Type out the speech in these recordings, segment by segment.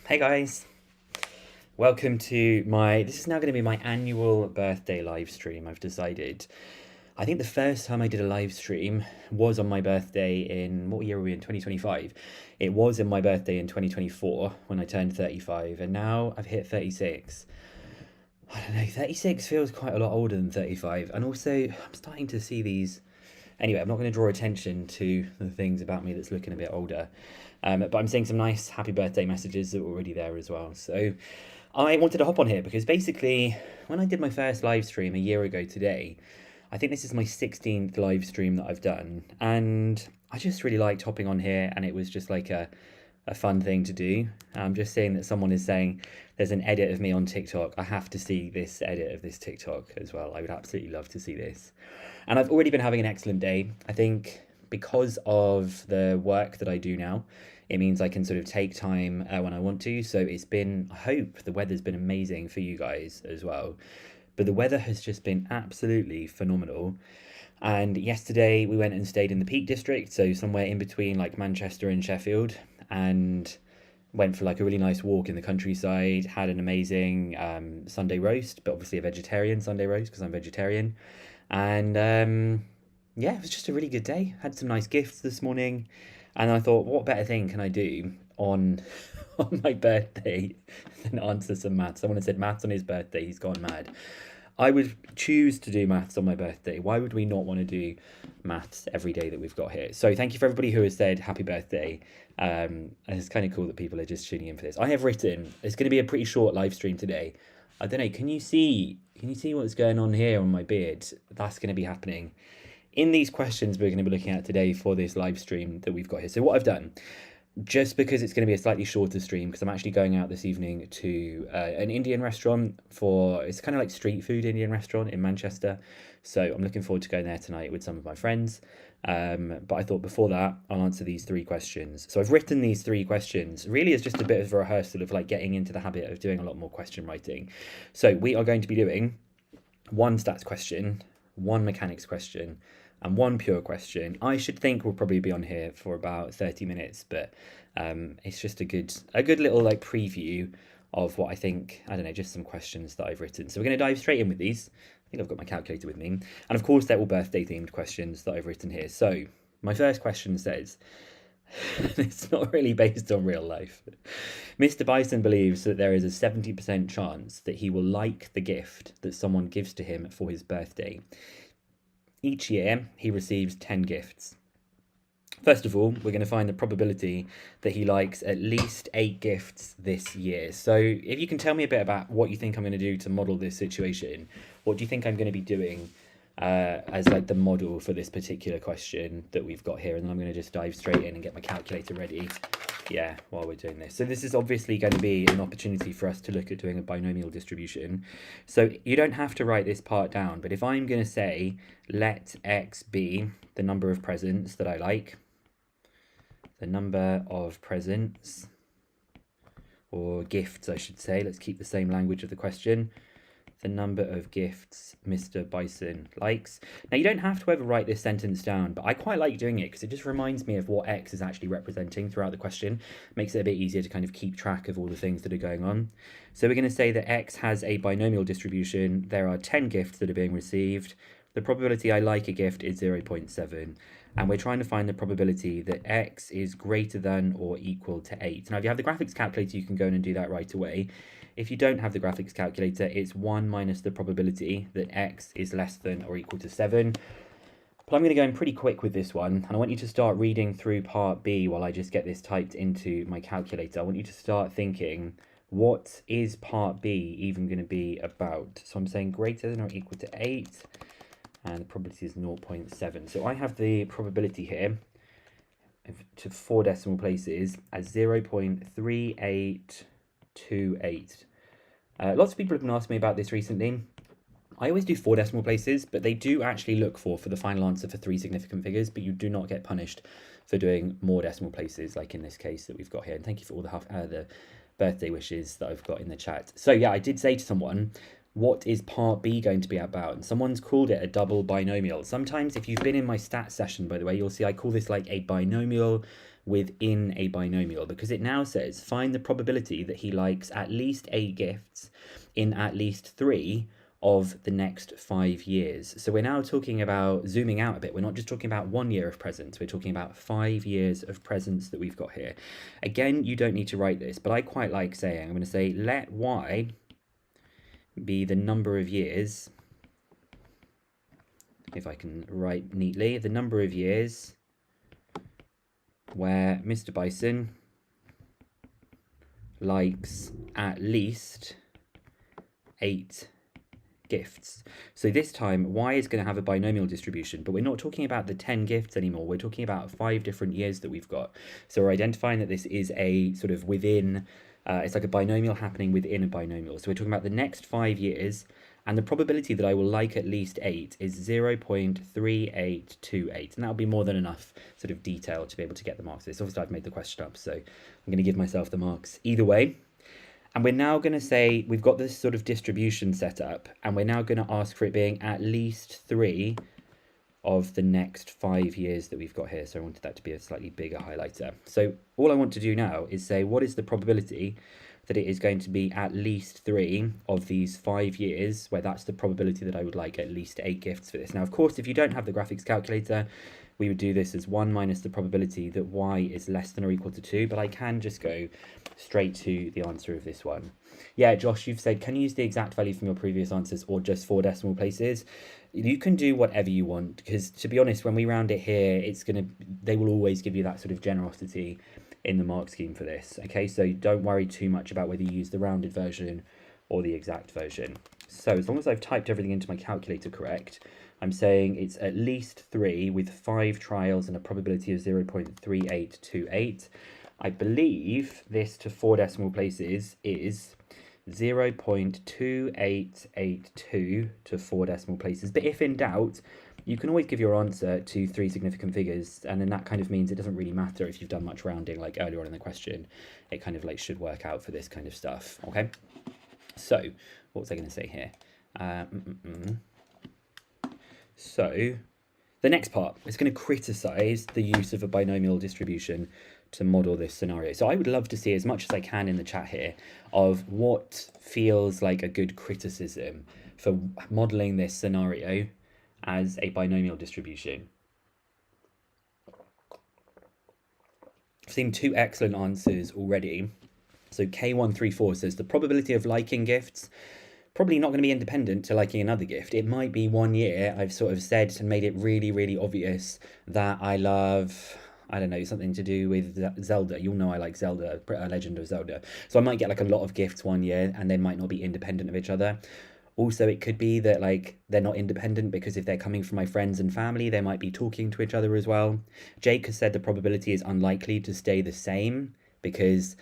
Hey guys, welcome to this is now going to be my annual birthday live stream. I've decided. I think the first time I did a live stream was on my birthday in, what year were we in? 2025. It was in my birthday in 2024 when I turned 35, and now I've hit 36. I don't know, 36 feels quite a lot older than 35, and also I'm starting to see these. Anyway, I'm not going to draw attention to the things about me that's looking a bit older. But I'm seeing some nice happy birthday messages that were already there as well. So I wanted to hop on here because basically, when I did my first live stream a year ago today, I think this is my 16th live stream that I've done. And I just really liked hopping on here, and it was just like a fun thing to do. I'm just seeing that someone is saying there's an edit of me on TikTok. I have to see this edit of this TikTok as well. I would absolutely love to see this. And I've already been having an excellent day. I think because of the work that I do now, it means I can sort of take time when I want to. So it's been, I hope the weather's been amazing for you guys as well. But the weather has just been absolutely phenomenal. And yesterday we went and stayed in the Peak District, so somewhere in between like Manchester and Sheffield, and went for like a really nice walk in the countryside, had an amazing Sunday roast, but obviously a vegetarian Sunday roast because I'm vegetarian. And yeah, it was just a really good day. Had some nice gifts this morning, and I thought, what better thing can I do on on my birthday than answer some maths? Someone had said maths on his birthday, he's gone mad. I would choose to do maths on my birthday. Why would we not want to do maths every day that we've got here? So thank you for everybody who has said happy birthday. And it's kind of cool that people are just tuning in for this. I have written, it's going to be a pretty short live stream today. I don't know, can you see what's going on here on my beard? That's going to be happening in these questions we're going to be looking at today for this live stream that we've got here. So what I've done, just because it's going to be a slightly shorter stream, because I'm actually going out this evening to an Indian restaurant it's kind of like street food Indian restaurant in Manchester. So I'm looking forward to going there tonight with some of my friends. But I thought before that, I'll answer these three questions. So I've written these three questions really as just a bit of a rehearsal of like getting into the habit of doing a lot more question writing. So we are going to be doing one stats question, one mechanics question, and one pure question. I should think we'll probably be on here for about 30 minutes, but it's just a good little like preview of what I think, I don't know, just some questions that I've written. So we're going to dive straight in with these. I think I've got my calculator with me. And of course, they're all birthday themed questions that I've written here. So my first question says, it's not really based on real life. Mr. Bicen believes that there is a 70% chance that he will like the gift that someone gives to him for his birthday. Each year, he receives 10 gifts. First of all, we're going to find the probability that he likes at least 8 gifts this year. So if you can tell me a bit about what you think I'm going to do to model this situation, what do you think I'm going to be doing as like the model for this particular question that we've got here? And then I'm going to just dive straight in and get my calculator ready. Yeah, while we're doing this. So this is obviously going to be an opportunity for us to look at doing a binomial distribution. So you don't have to write this part down, but if I'm going to say, let x be the number of presents that I like, the number of presents, or gifts, I should say, let's keep the same language of the question, the number of gifts Mr. Bicen likes. Now, you don't have to ever write this sentence down, but I quite like doing it because it just reminds me of what x is actually representing throughout the question. Makes it a bit easier to kind of keep track of all the things that are going on. So we're going to say that x has a binomial distribution. There are 10 gifts that are being received. The probability I like a gift is 0.7. And we're trying to find the probability that x is greater than or equal to 8. Now, if you have the graphics calculator, you can go in and do that right away. If you don't have the graphics calculator, it's 1 minus the probability that x is less than or equal to 7. But I'm going to go in pretty quick with this one, and I want you to start reading through part B while I just get this typed into my calculator. I want you to start thinking, what is part B even going to be about? So I'm saying greater than or equal to 8, and the probability is 0.7. So I have the probability here to 4 decimal places as 0.3828. Lots of people have been asking me about this recently. I always do 4 decimal places, but they do actually look for the final answer for 3 significant figures, but you do not get punished for doing more decimal places, like in this case that we've got here. And thank you for all the birthday wishes that I've got in the chat. So yeah, I did say to someone, what is part B going to be about? And someone's called it a double binomial. Sometimes if you've been in my stats session, by the way, you'll see I call this like a binomial within a binomial, because it now says find the probability that he likes at least 8 gifts in at least 3 of the next 5 years. So we're now talking about zooming out a bit. We're not just talking about 1 year of presents. We're talking about 5 years of presents that we've got here. Again, you don't need to write this, but I quite like saying, I'm going to say let y be the number of years, if I can write neatly, the number of years where Mr. Bicen likes at least 8 gifts. So this time y is going to have a binomial distribution, but we're not talking about the 10 gifts anymore. We're talking about 5 different years that we've got. So we're identifying that this is a sort of within, it's like a binomial happening within a binomial. So we're talking about the next 5 years, and the probability that I will like at least 8 is 0.3828, and that'll be more than enough sort of detail to be able to get the marks. This obviously I've made the question up, so I'm going to give myself the marks either way. And we're now going to say we've got this sort of distribution set up, and we're now going to ask for it being at least 3 of the next 5 years that we've got here. So I wanted that to be a slightly bigger highlighter. So all I want to do now is say what is the probability that it is going to be at least 3 of these 5 years, where that's the probability that I would like at least 8 gifts for this. Now, of course, if you don't have the graphics calculator, we would do this as 1 minus the probability that y is less than or equal to 2, but I can just go straight to the answer of this one. Yeah, Josh, you've said, can you use the exact value from your previous answers or just 4 decimal places? You can do whatever you want, because to be honest, when we round it here, they will always give you that sort of generosity in the mark scheme for this. Okay, so don't worry too much about whether you use the rounded version or the exact version. So as long as I've typed everything into my calculator correct, I'm saying it's at least 3 with 5 trials and a probability of 0.3828. I believe this to 4 decimal places is 0.2882 to 4 decimal places. But if in doubt, you can always give your answer to 3 significant figures, and then that kind of means it doesn't really matter if you've done much rounding like earlier on in the question. It kind of like should work out for this kind of stuff. Okay, so what was I going to say here? So the next part is going to criticize the use of a binomial distribution to model this scenario. So I would love to see as much as I can in the chat here of what feels like a good criticism for modeling this scenario as a binomial distribution. I've seen 2 excellent answers already. So K134 says the probability of liking gifts probably not going to be independent to liking another gift. It might be 1 year I've sort of said and made it really, really obvious that I love, I don't know, something to do with Zelda. You'll know I like Zelda, Legend of Zelda. So I might get like a lot of gifts 1 year and they might not be independent of each other. Also, it could be that like they're not independent because if they're coming from my friends and family, they might be talking to each other as well. Jake has said the probability is unlikely to stay the same because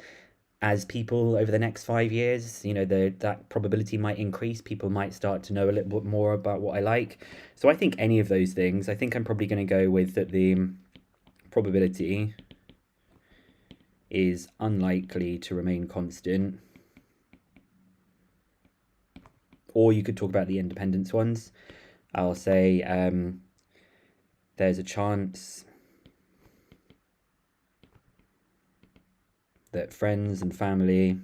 as people over the next 5 years, you know, that probability might increase. People might start to know a little bit more about what I like. So I think any of those things, I think I'm probably going to go with that the probability is unlikely to remain constant. Or you could talk about the independence ones. I'll say there's a chance that friends and family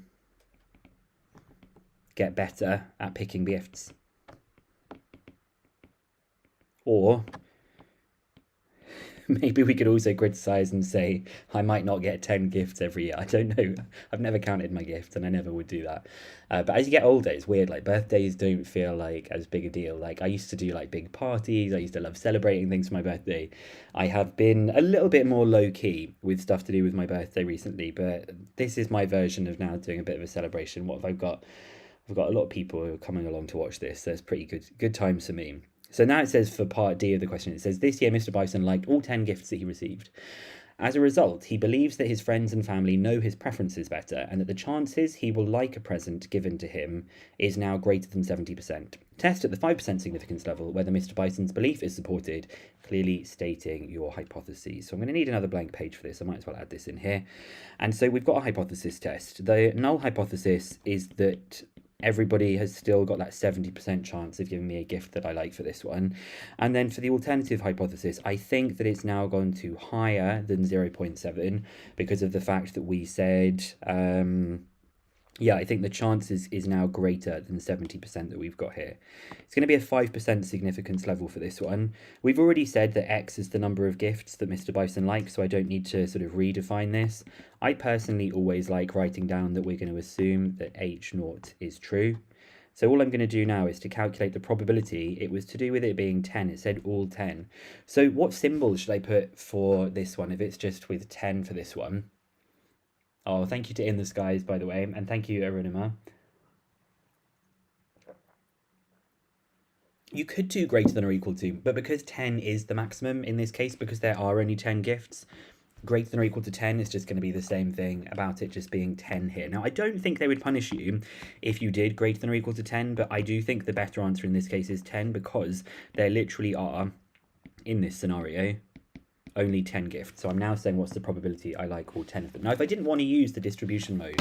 get better at picking gifts. Or maybe we could also criticize and say I might not get 10 gifts every year. I don't know. I've never counted my gifts and I never would do that. But as you get older, it's weird. Like birthdays don't feel like as big a deal. Like I used to do like big parties. I used to love celebrating things for my birthday. I have been a little bit more low key with stuff to do with my birthday recently, but this is my version of now doing a bit of a celebration. What have I got? I've got a lot of people who are coming along to watch this. So it's pretty good times for me. So now it says for part D of the question, it says, this year Mr. Bicen liked all 10 gifts that he received. As a result, he believes that his friends and family know his preferences better and that the chances he will like a present given to him is now greater than 70%. Test at the 5% significance level whether Mr. Bicen's belief is supported, clearly stating your hypotheses. So I'm going to need another blank page for this. I might as well add this in here. And so we've got a hypothesis test. The null hypothesis is that everybody has still got that 70% chance of giving me a gift that I like for this one. And then for the alternative hypothesis, I think that it's now gone to higher than 0.7 because of the fact that we said, yeah, I think the chance is now greater than 70% that we've got here. It's going to be a 5% significance level for this one. We've already said that X is the number of gifts that Mr. Bicen likes, so I don't need to sort of redefine this. I personally always like writing down that we're going to assume that H0 is true. So all I'm going to do now is to calculate the probability. It was to do with it being 10. It said all 10. So what symbol should I put for this one if it's just with 10 for this one? Oh, thank you to In the Skies, by the way, and thank you, Arunima. You could do greater than or equal to, but because 10 is the maximum in this case, because there are only 10 gifts, greater than or equal to 10 is just going to be the same thing about it just being 10 here. Now, I don't think they would punish you if you did greater than or equal to 10, but I do think the better answer in this case is 10 because there literally are, in this scenario, only 10 gifts. So I'm now saying what's the probability I like all 10 of them. Now, if I didn't want to use the distribution mode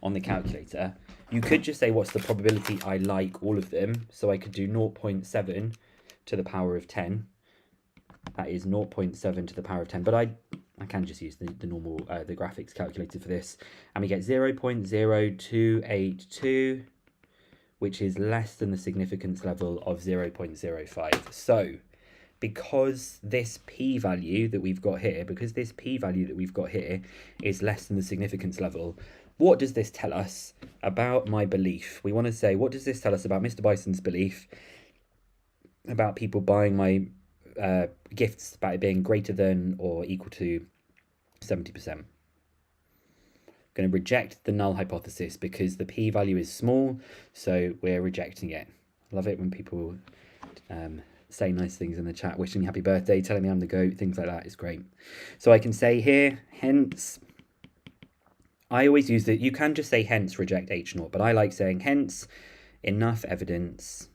on the calculator, you could just say what's the probability I like all of them. So I could do 0.7 to the power of 10. That is 0.7 to the power of 10. But I can just use the normal, the graphics calculator for this. And we get 0.0282, which is less than the significance level of 0.05. So because this p-value that we've got here, is less than the significance level, what does this tell us about my belief? We want to say, what does this tell us about Mr. Bicen's belief about people buying my gifts, about it being greater than or equal to 70%? I'm going to reject the null hypothesis because the p-value is small, so we're rejecting it. I love it when people say nice things in the chat, wishing me happy birthday, telling me I'm the GOAT, things like that is great. So I can say here, hence, I always use you can just say hence reject H0, but I like saying hence enough evidence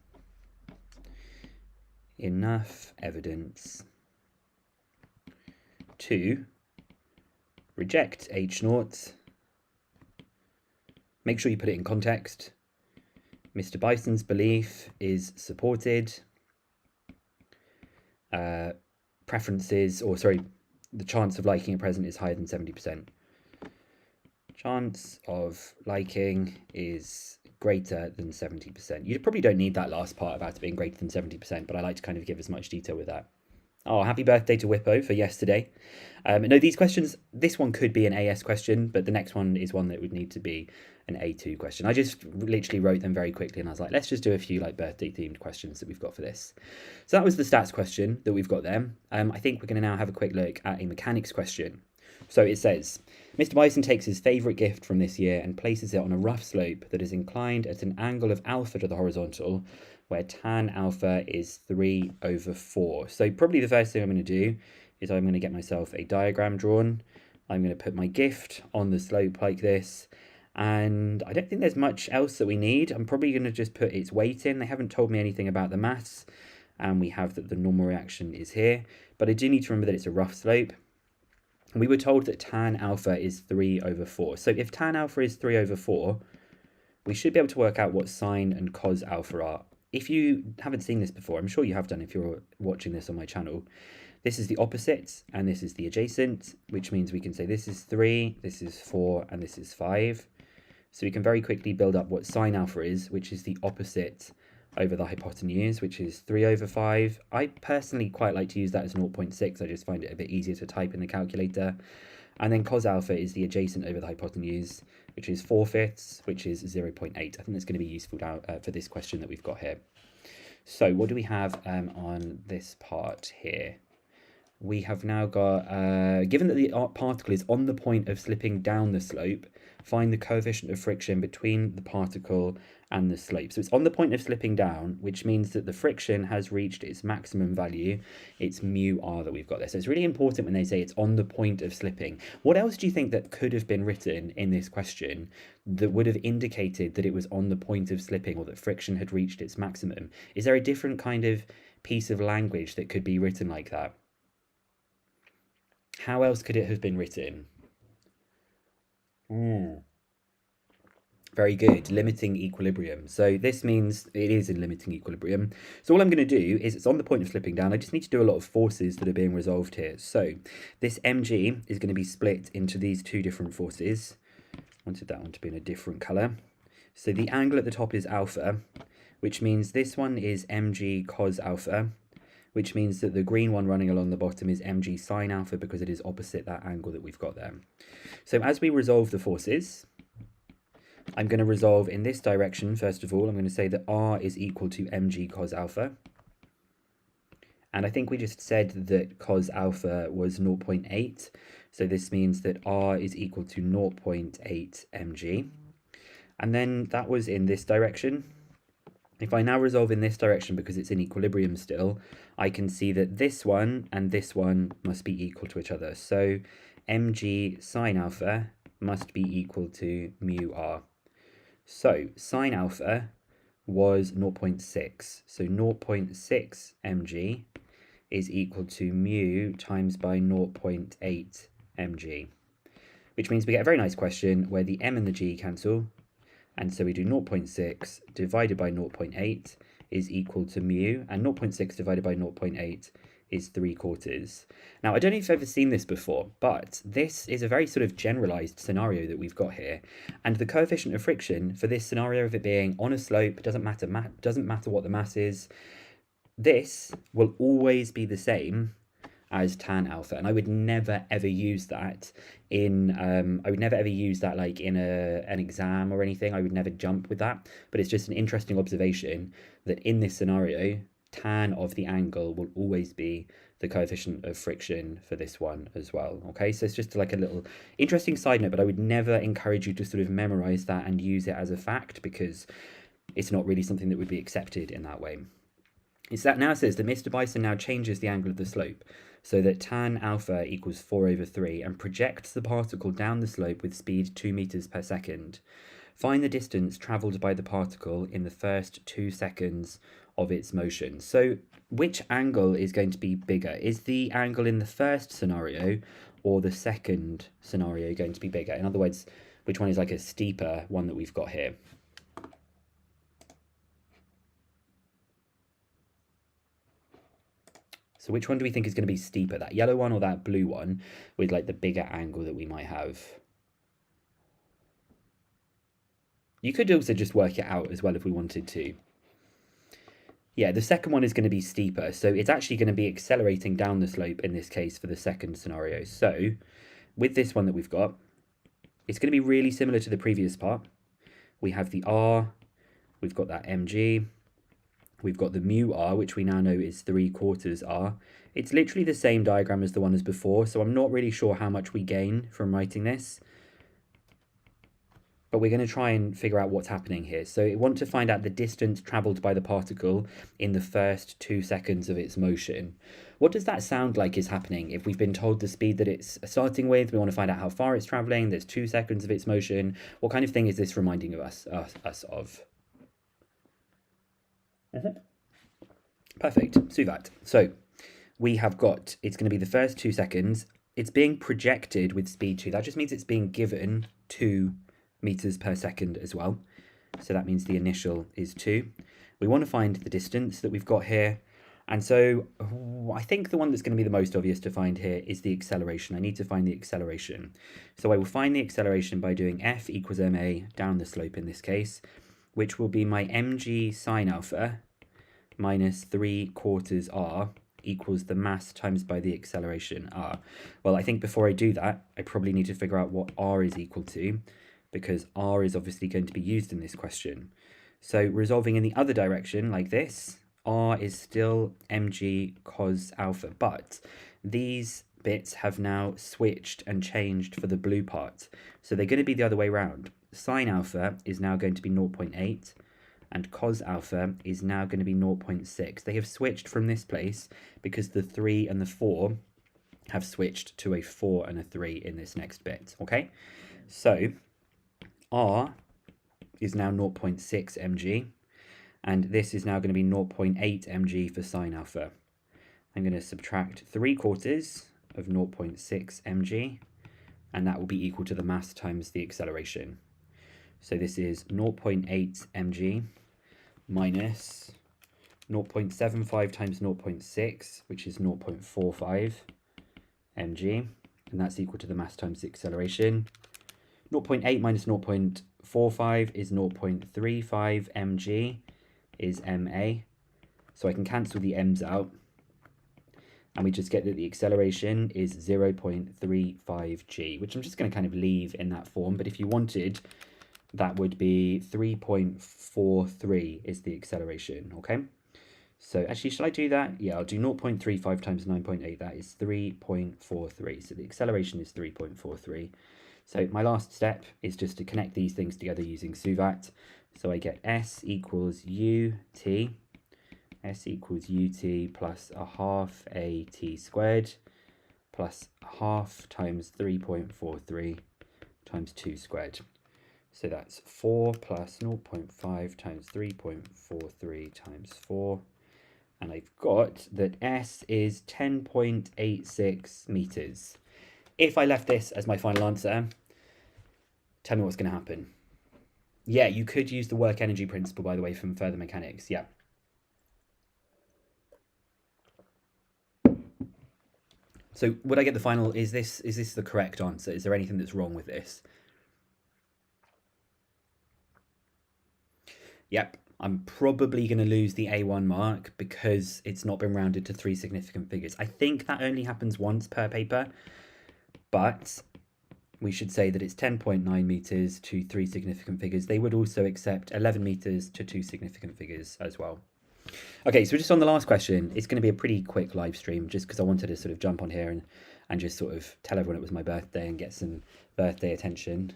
to reject H0. Make sure you put it in context. Mr. Bicen's belief is supported. Preferences, or sorry, the chance of liking a present is higher than 70%. Chance of liking is greater than 70%. You probably don't need that last part about it being greater than 70%, but I like to kind of give as much detail with that. Oh, happy birthday to Whippo for yesterday. No, these questions, this one could be an AS question, but the next one is one that would need to be an A2 question. I just literally wrote them very quickly and I was like, let's just do a few like birthday themed questions that we've got for this. So that was the stats question that we've got there. I think we're going to now have a quick look at a mechanics question. So it says, Mr. Bicen takes his favourite gift from this year and places it on a rough slope that is inclined at an angle of alpha to the horizontal, where tan alpha is 3/4. So probably the first thing I'm going to do is I'm going to get myself a diagram drawn. I'm going to put my gift on the slope like this. And I don't think there's much else that we need. I'm probably going to just put its weight in. They haven't told me anything about the mass. And we have that the normal reaction is here. But I do need to remember that it's a rough slope. And we were told that tan alpha is 3/4. So if tan alpha is 3/4, we should be able to work out what sine and cos alpha are. If you haven't seen this before, I'm sure you have done if you're watching this on my channel. This is the opposite and this is the adjacent, which means we can say this is 3, this is 4, and this is 5. So we can very quickly build up what sine alpha is, which is the opposite over the hypotenuse, which is 3/5. I personally quite like to use that as 0.6. I just find it a bit easier to type in the calculator. And then cos alpha is the adjacent over the hypotenuse, which is 4/5, which is 0.8. I think that's going to be useful now for this question that we've got here. So what do we have on this part here? We have now got, given that the particle is on the point of slipping down the slope, find the coefficient of friction between the particle and the slope. So it's on the point of slipping down, which means that the friction has reached its maximum value. It's mu r that we've got there. So it's really important when they say it's on the point of slipping. What else do you think that could have been written in this question that would have indicated that it was on the point of slipping or that friction had reached its maximum? Is there a different kind of piece of language that could be written like that? How else could it have been written? Very good, limiting equilibrium. So this means it is in limiting equilibrium. So all I'm going to do is, it's on the point of slipping down, I just need to do a lot of forces that are being resolved here. So this mg is going to be split into these two different forces. I wanted that one to be in a different colour. So the angle at the top is alpha, which means this one is mg cos alpha, which means that the green one running along the bottom is mg sine alpha because it is opposite that angle that we've got there. So as we resolve the forces, I'm going to resolve in this direction. First of all, I'm going to say that r is equal to mg cos alpha. And I think we just said that cos alpha was 0.8. So this means that r is equal to 0.8 mg. And then that was in this direction. If I now resolve in this direction because it's in equilibrium still, I can see that this one and this one must be equal to each other. So mg sine alpha must be equal to mu r. So sine alpha was 0.6. So 0.6 mg is equal to mu times by 0.8 mg, which means we get a very nice question where the m and the g cancel. And so we do 0.6 divided by 0.8 is equal to mu, and 0.6 divided by 0.8 is 3/4. Now, I don't know if you've ever seen this before, but this is a very sort of generalized scenario that we've got here. And the coefficient of friction for this scenario of it being on a slope, doesn't matter what the mass is, this will always be the same as tan alpha, and I would never ever use that in like in an exam or anything. I would never jump with that, but it's just an interesting observation that in this scenario, tan of the angle will always be the coefficient of friction for this one as well. Okay, so it's just like a little interesting side note, but I would never encourage you to sort of memorize that and use it as a fact, because it's not really something that would be accepted in that way. It's that now says that Mr. Bicen now changes the angle of the slope so that tan alpha equals 4/3 and projects the particle down the slope with speed 2 meters per second. Find the distance travelled by the particle in the first 2 seconds of its motion. So which angle is going to be bigger? Is the angle in the first scenario or the second scenario going to be bigger? In other words, which one is like a steeper one that we've got here? So which one do we think is going to be steeper, that yellow one or that blue one with like the bigger angle that we might have? You could also just work it out as well if we wanted to. Yeah, the second one is going to be steeper. So it's actually going to be accelerating down the slope in this case for the second scenario. So with this one that we've got, it's going to be really similar to the previous part. We have the r, we've got that mg, we've got the mu r, which we now know is 3/4 r. It's literally the same diagram as the one as before, so I'm not really sure how much we gain from writing this. But we're going to try and figure out what's happening here. So we want to find out the distance travelled by the particle in the first 2 seconds of its motion. What does that sound like is happening? If we've been told the speed that it's starting with, we want to find out how far it's travelling, there's 2 seconds of its motion. What kind of thing is this reminding of us of? Perfect, Suvat. So we have got, it's going to be the first 2 seconds. It's being projected with speed 2. That just means it's being given 2 meters per second as well. So that means the initial is 2. We want to find the distance that we've got here. And so I think the one that's going to be the most obvious to find here is the acceleration. I need to find the acceleration. So I will find the acceleration by doing F equals ma down the slope in this case, which will be my mg sine alpha minus 3/4 r equals the mass times by the acceleration r. Well, I think before I do that, I probably need to figure out what r is equal to, because r is obviously going to be used in this question. So resolving in the other direction like this, r is still mg cos alpha, but these bits have now switched and changed for the blue part. So they're going to be the other way around. Sine alpha is now going to be 0.8 and cos alpha is now going to be 0.6. They have switched from this place because the 3 and the 4 have switched to a 4 and a 3 in this next bit, okay? So r is now 0.6 mg, and this is now going to be 0.8 mg for sine alpha. I'm going to subtract 3/4 of 0.6 mg, and that will be equal to the mass times the acceleration. So this is 0.8 mg minus 0.75 times 0.6, which is 0.45 mg, and that's equal to the mass times the acceleration. 0.8 minus 0.45 is 0.35 mg, is ma. So I can cancel the m's out, and we just get that the acceleration is 0.35 g, which I'm just going to kind of leave in that form. But if you wanted, that would be 3.43 is the acceleration, okay? So actually, shall I do that? Yeah, I'll do 0.35 times 9.8. That is 3.43. So the acceleration is 3.43. So my last step is just to connect these things together using SUVAT. So I get S equals UT. S equals UT plus a half AT squared plus half times 3.43 times 2 squared. So that's 4 plus 0.5 times 3.43 times 4. And I've got that S is 10.86 meters. If I left this as my final answer, tell me what's going to happen. Yeah, you could use the work energy principle, by the way, from further mechanics. Yeah. So would I get the final? Is this the correct answer? Is there anything that's wrong with this? Yep. I'm probably going to lose the A1 mark because it's not been rounded to 3 significant figures. I think that only happens once per paper, but we should say that it's 10.9 meters to 3 significant figures. They would also accept 11 meters to 2 significant figures as well. Okay, so just on the last question, it's going to be a pretty quick live stream just because I wanted to sort of jump on here and just sort of tell everyone it was my birthday and get some birthday attention.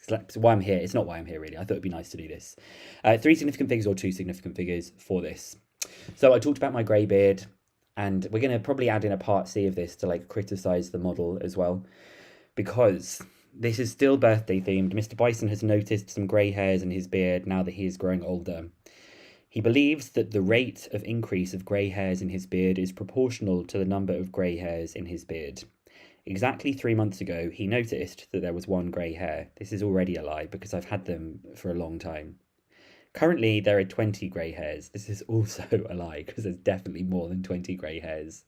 That's why I'm here. It's not why I'm here, really. I thought it'd be nice to do this. 3 significant figures or 2 significant figures for this. So I talked about my grey beard, and we're going to probably add in a part C of this to like criticize the model as well, because this is still birthday themed. Mr. Bicen has noticed some grey hairs in his beard now that he is growing older. He believes that the rate of increase of grey hairs in his beard is proportional to the number of grey hairs in his beard. Exactly 3 months ago, he noticed that there was 1 grey hair. This is already a lie because I've had them for a long time. Currently, there are 20 grey hairs. This is also a lie because there's definitely more than 20 grey hairs.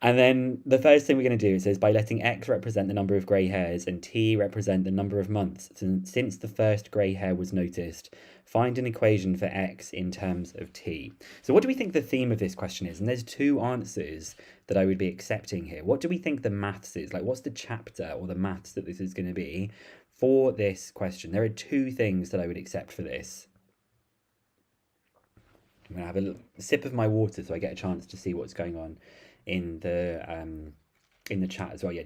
And then the first thing we're going to do is by letting X represent the number of grey hairs and T represent the number of months since the first grey hair was noticed, find an equation for X in terms of T. So what do we think the theme of this question is? And there's 2 answers that I would be accepting here. What do we think the maths is? Like, what's the chapter or the maths that this is going to be for this question? There are 2 things that I would accept for this. I'm going to have a sip of my water so I get a chance to see what's going on in the chat as well. Yeah,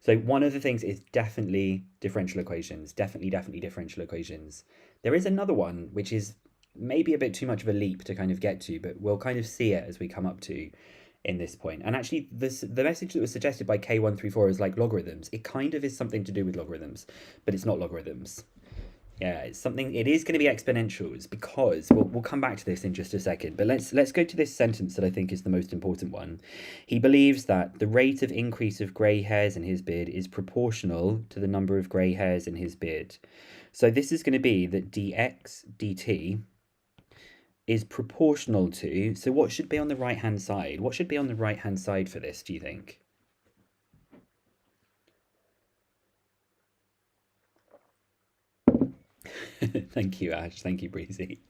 so one of the things is definitely differential equations. Definitely differential equations. There is another one which is maybe a bit too much of a leap to kind of get to, but we'll kind of see it as we come up to in this point. And actually the message that was suggested by K134 is like logarithms. It kind of is something to do with logarithms, but it's not logarithms. Yeah, it's something. It is going to be exponentials because we'll come back to this in just a second. But let's go to this sentence that I think is the most important one. He believes that the rate of increase of grey hairs in his beard is proportional to the number of grey hairs in his beard. So this is going to be that dx dt is proportional to. So what should be on the right hand side? What should be on the right hand side for this, do you think? Thank you, Ash. Thank you, Breezy.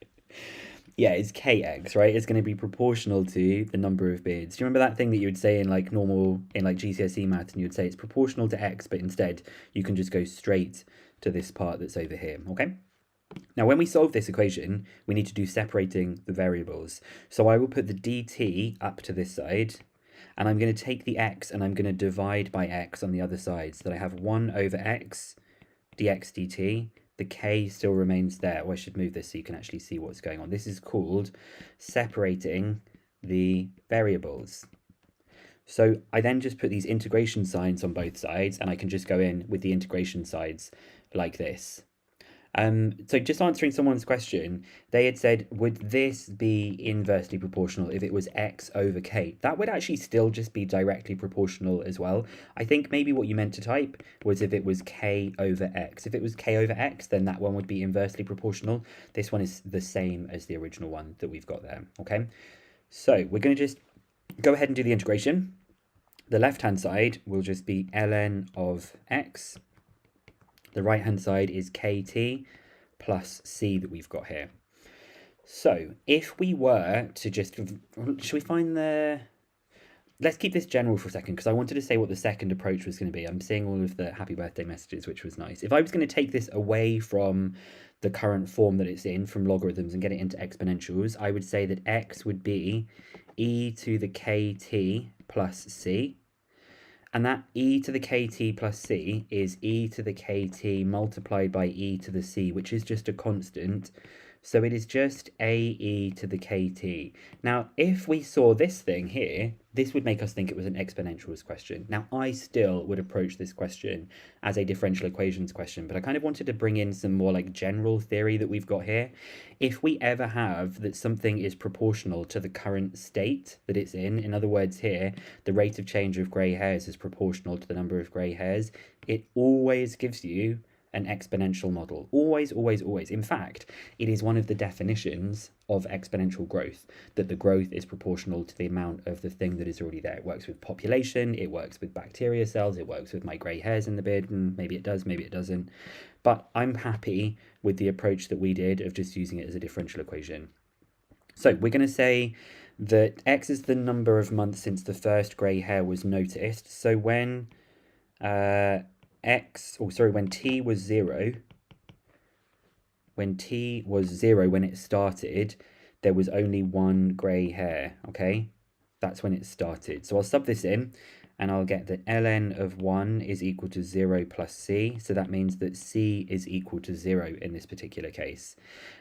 Yeah, it's kx, right? It's going to be proportional to the number of beards. Do you remember that thing that you would say in like normal, in like GCSE math, and you would say it's proportional to x, but instead you can just go straight to this part that's over here, okay? Now, when we solve this equation, we need to do separating the variables. So I will put the dt up to this side, and I'm going to take the x and I'm going to divide by x on the other side, so that I have 1 over x dx dt. The k still remains there. Oh, I should move this so you can actually see what's going on. This is called separating the variables. So I then just put these integration signs on both sides, and I can just go in with the integration sides like this. So just answering someone's question, they had said, would this be inversely proportional if it was x over k? That would actually still just be directly proportional as well. I think maybe what you meant to type was if it was k over x. If it was k over x, then that one would be inversely proportional. This one is the same as the original one that we've got there, okay? So we're going to just go ahead and do the integration. The left-hand side will just be ln of x. The right-hand side is kt plus c that we've got here. So if we were to just, should we find the, let's keep this general for a second because I wanted to say what the second approach was going to be. I'm seeing all of the happy birthday messages, which was nice. If I was going to take this away from the current form that it's in, from logarithms, and get it into exponentials, I would say that x would be e to the kt plus c. And that e to the kt plus c is e to the kt multiplied by e to the c, which is just a constant. So it is just ae to the kt. Now, if we saw this thing here, this would make us think it was an exponentials question. Now, I still would approach this question as a differential equations question, but I kind of wanted to bring in some more like general theory that we've got here. If we ever have that something is proportional to the current state that it's in other words here, the rate of change of grey hairs is proportional to the number of grey hairs, it always gives you an exponential model. Always, always, always. In fact, it is one of the definitions of exponential growth, that the growth is proportional to the amount of the thing that is already there. It works with population, it works with bacteria cells, it works with my grey hairs in the beard, and maybe it does, maybe it doesn't. But I'm happy with the approach that we did of just using it as a differential equation. So we're going to say that x is the number of months since the first grey hair was noticed. So when when t was 0, when it started, there was only one grey hair, okay? That's when it started. So I'll sub this in, and I'll get that ln of 1 is equal to 0 plus c. So that means that c is equal to 0 in this particular case.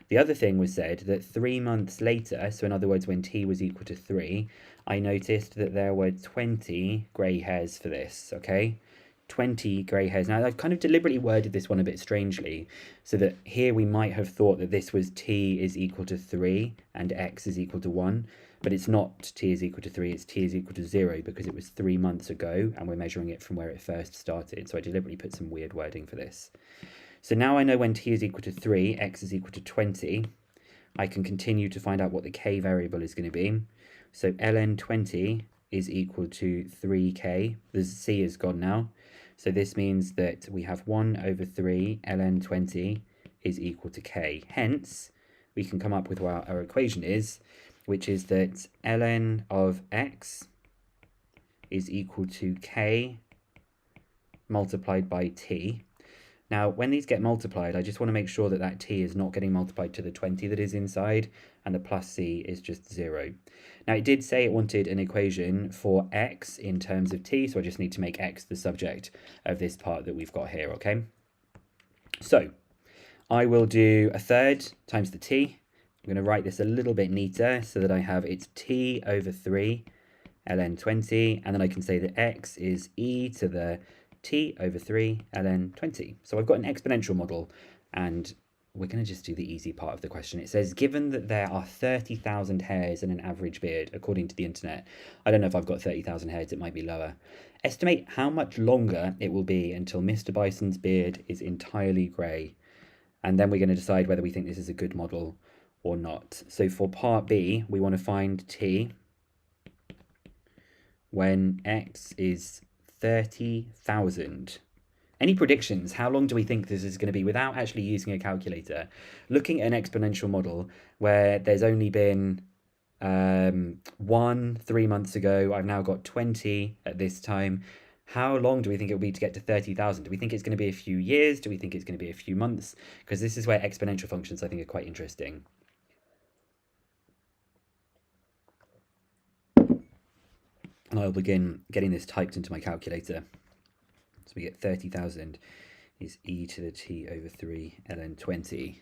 The other thing was said that 3 months later, so in other words, when t was equal to 3, I noticed that there were 20 grey hairs for this, okay? 20 grey hairs. Now, I've kind of deliberately worded this one a bit strangely, so that here we might have thought that this was t is equal to 3 and x is equal to 1, but it's not t is equal to 3, it's t is equal to 0 because it was 3 months ago and we're measuring it from where it first started. So I deliberately put some weird wording for this. So now I know when t is equal to 3, x is equal to 20, I can continue to find out what the k variable is going to be. So ln 20 is equal to 3k. The c is gone now. So this means that we have 1 over 3 ln 20 is equal to k. Hence, we can come up with what our equation is, which is that ln of x is equal to k multiplied by t. Now, when these get multiplied, I just want to make sure that that t is not getting multiplied to the 20 that is inside, and the plus c is just 0. Now, it did say it wanted an equation for x in terms of t, so I just need to make x the subject of this part that we've got here, okay? So, I will do a third times the t. I'm going to write this a little bit neater so that I have it's t over 3 ln 20, and then I can say that x is e to the t over 3 ln 20. So I've got an exponential model, and we're going to just do the easy part of the question. It says, given that there are 30,000 hairs in an average beard, according to the internet, I don't know if I've got 30,000 hairs, it might be lower, estimate how much longer it will be until Mr. Bison's beard is entirely grey. And then we're going to decide whether we think this is a good model or not. So for part B, we want to find t when x is 30,000. Any predictions? How long do we think this is going to be without actually using a calculator? Looking at an exponential model where there's only been 1 3 months ago, I've now got 20 at this time. How long do we think it will be to get to 30,000? Do we think it's going to be a few years? Do we think it's going to be a few months? Because this is where exponential functions, I think, are quite interesting. And I'll begin getting this typed into my calculator. So we get 30,000 is e to the t over 3 ln 20.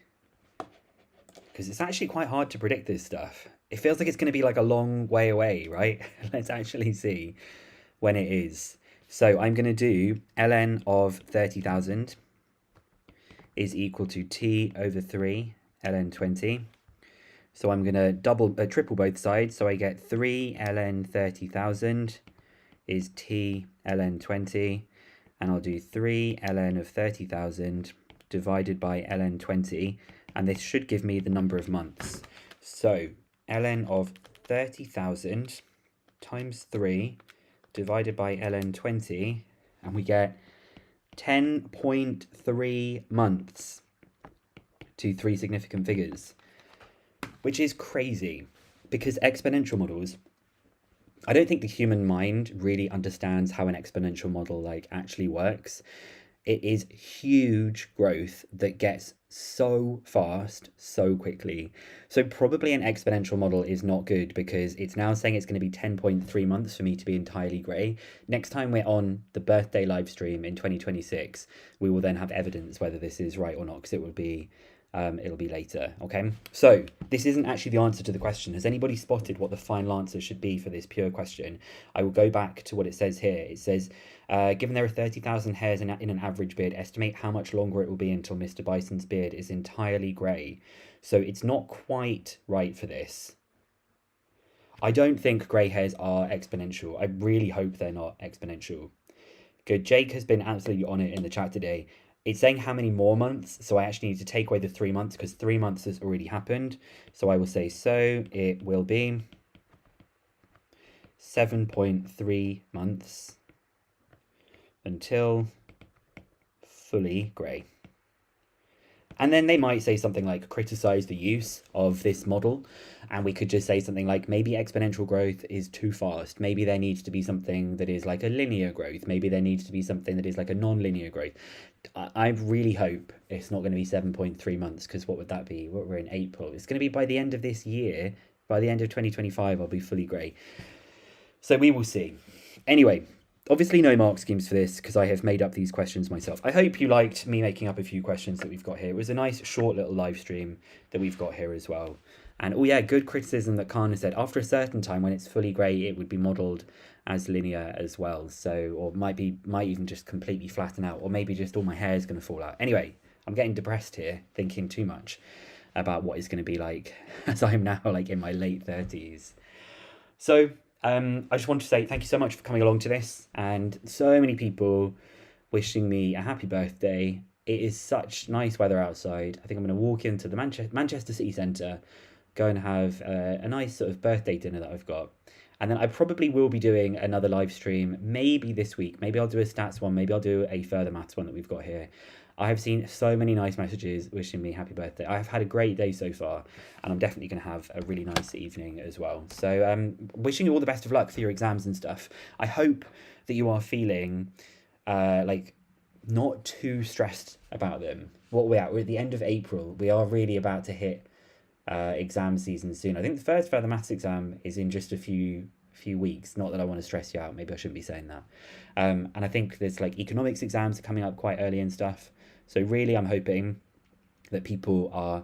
Because it's actually quite hard to predict this stuff. It feels like it's going to be like a long way away, right? Let's actually see when it is. So I'm going to do ln of 30,000 is equal to t over 3 ln 20. So I'm going to triple both sides. So I get 3 ln 30,000 is t ln 20. And I'll do 3 ln of 30,000 divided by ln 20. And this should give me the number of months. So ln of 30,000 times 3 divided by ln 20. And we get 10.3 months to 3 significant figures, which is crazy because exponential models, I don't think the human mind really understands how an exponential model like actually works. It is huge growth that gets so fast, so quickly. So probably an exponential model is not good because it's now saying it's going to be 10.3 months for me to be entirely grey. Next time we're on the birthday live stream in 2026, we will then have evidence whether this is right or not, because it'll be later. Okay, so this isn't actually the answer to the question. Has anybody spotted what the final answer should be for this pure question? I will go back to what it says here. It says, given there are 30,000 hairs in an average beard, estimate how much longer it will be until Mr. Bicen's beard is entirely grey. So it's not quite right for this. I don't think grey hairs are exponential. I really hope they're not exponential. Good. Jake has been absolutely on it in the chat today. It's saying how many more months, so I actually need to take away the 3 months because 3 months has already happened. So I will say, so it will be 7.3 months until fully grey. And then they might say something like criticize the use of this model. And we could just say something like maybe exponential growth is too fast. Maybe there needs to be something that is like a linear growth. Maybe there needs to be something that is like a non-linear growth. I really hope it's not going to be 7.3 months, because what would that be? We're in April. It's going to be by the end of this year. By the end of 2025, I'll be fully grey. So we will see. Anyway, obviously no mark schemes for this because I have made up these questions myself. I hope you liked me making up a few questions that we've got here. It was a nice short little live stream that we've got here as well. And oh yeah, good criticism that Kana said, after a certain time when it's fully grey, it would be modelled as linear as well. So, or might even just completely flatten out, or maybe just all my hair is going to fall out. Anyway, I'm getting depressed here, thinking too much about what it's going to be like as I'm now like in my late 30s. So I just want to say thank you so much for coming along to this, and so many people wishing me a happy birthday. It is such nice weather outside. I think I'm going to walk into the Manchester City Centre, go and have a nice sort of birthday dinner that I've got. And then I probably will be doing another live stream, maybe this week. Maybe I'll do a stats one. Maybe I'll do a further maths one that we've got here. I have seen so many nice messages wishing me happy birthday. I have had a great day so far, and I'm definitely going to have a really nice evening as well. So wishing you all the best of luck for your exams and stuff. I hope that you are feeling like not too stressed about them. What we're at the end of April. We are really about to hit exam season soon. I think the first further maths exam is in just a few weeks. Not that I want to stress you out. Maybe I shouldn't be saying that. And I think there's like economics exams are coming up quite early and stuff. So really, I'm hoping that people are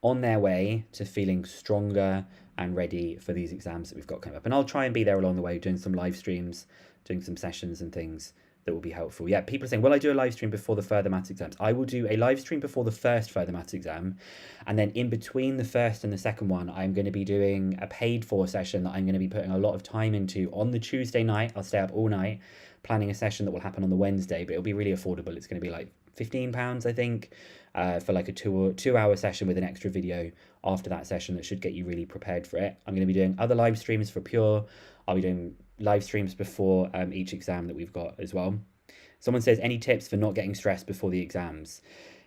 on their way to feeling stronger and ready for these exams that we've got coming up. And I'll try and be there along the way, doing some live streams, doing some sessions and things that will be helpful. Yeah, people are saying, will I do a live stream before the further maths exams? I will do a live stream before the first further maths exam. And then in between the first and the second one, I'm going to be doing a paid for session that I'm going to be putting a lot of time into on the Tuesday night. I'll stay up all night planning a session that will happen on the Wednesday, but it'll be really affordable. It's going to be like £15, I think, for like a 2 hour session with an extra video after that session that should get you really prepared for it. I'm going to be doing other live streams for Pure. I'll be doing live streams before each exam that we've got as well. Someone says, any tips for not getting stressed before the exams?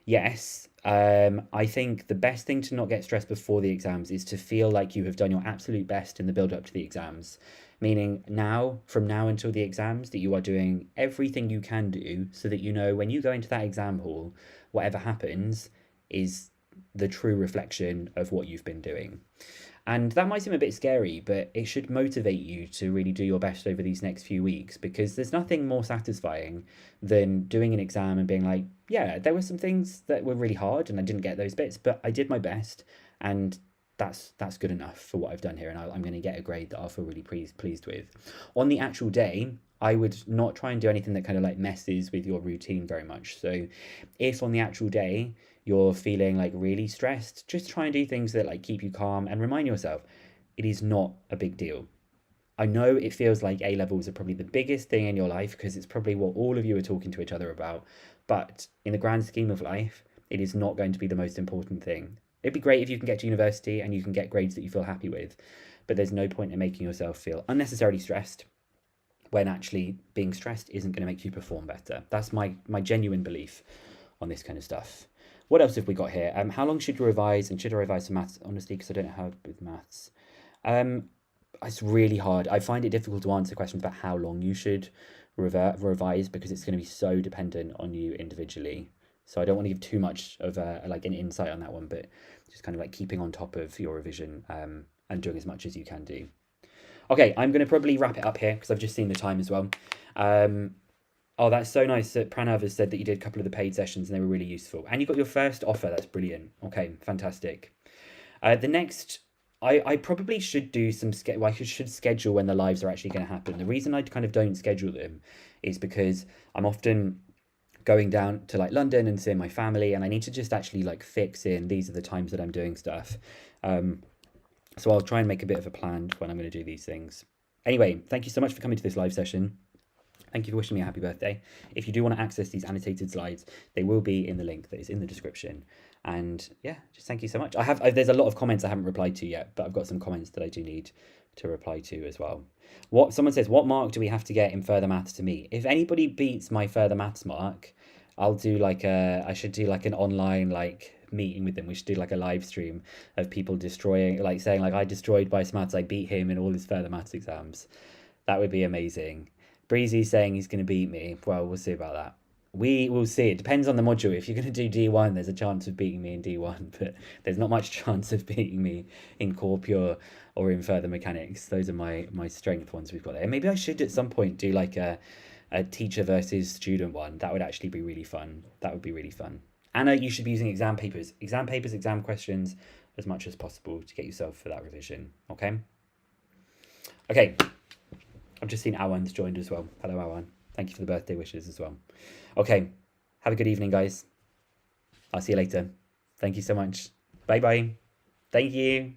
Yes, I think the best thing to not get stressed before the exams is to feel like you have done your absolute best in the build up to the exams. Meaning from now until the exams, that you are doing everything you can do so that you know when you go into that exam hall, whatever happens is the true reflection of what you've been doing. And that might seem a bit scary, but it should motivate you to really do your best over these next few weeks, because there's nothing more satisfying than doing an exam and being like, yeah, there were some things that were really hard and I didn't get those bits, but I did my best. And that's good enough for what I've done here, and I'm going to get a grade that I'll feel really pleased with. On the actual day, I would not try and do anything that kind of like messes with your routine very much. So if on the actual day you're feeling like really stressed, just try and do things that like keep you calm and remind yourself it is not a big deal. I know it feels like A levels are probably the biggest thing in your life because it's probably what all of you are talking to each other about. But in the grand scheme of life, it is not going to be the most important thing. It'd be great if you can get to university and you can get grades that you feel happy with, but there's no point in making yourself feel unnecessarily stressed when actually being stressed isn't going to make you perform better. That's my genuine belief on this kind of stuff. What else have we got here? How long should you revise, and should I revise for maths? Honestly, because I don't know how with maths. It's really hard. I find it difficult to answer questions about how long you should revise because it's going to be so dependent on you individually. So I don't want to give too much of like an insight on that one, but just kind of like keeping on top of your revision and doing as much as you can do. Okay, I'm going to probably wrap it up here because I've just seen the time as well. Oh, that's so nice that Pranav has said that you did a couple of the paid sessions and they were really useful. And you got your first offer. That's brilliant. Okay, fantastic. The next, I probably should do some, I should schedule when the lives are actually going to happen. The reason I kind of don't schedule them is because I'm often going down to like London and seeing my family, and I need to just actually like fix in these are the times that I'm doing stuff. So I'll try and make a bit of a plan when I'm going to do these things. Anyway, thank you so much for coming to this live session. Thank you for wishing me a happy birthday. If you do want to access these annotated slides, they will be in the link that is in the description. And yeah, just thank you so much. There's a lot of comments I haven't replied to yet, but I've got some comments that I do need to reply to as well. Someone says, what mark do we have to get in further maths to meet? If anybody beats my further maths mark, I'll do like I should do like an online like meeting with them. We should do like a live stream of people destroying, like saying like I destroyed Bice Maths, I beat him in all his further maths exams. That would be amazing. Breezy's saying he's going to beat me. Well, we'll see about that. We will see. It depends on the module. If you're going to do D1, there's a chance of beating me in D1, but there's not much chance of beating me in core pure or in further mechanics. Those are my strength ones we've got there. Maybe I should at some point do like a teacher versus student one. That would actually be really fun. That would be really fun. Anna, you should be using exam papers, exam questions as much as possible to get yourself for that revision. Okay. I've just seen Awan's joined as well. Hello, Awan. Thank you for the birthday wishes as well. Okay. Have a good evening, guys. I'll see you later. Thank you so much. Bye-bye. Thank you.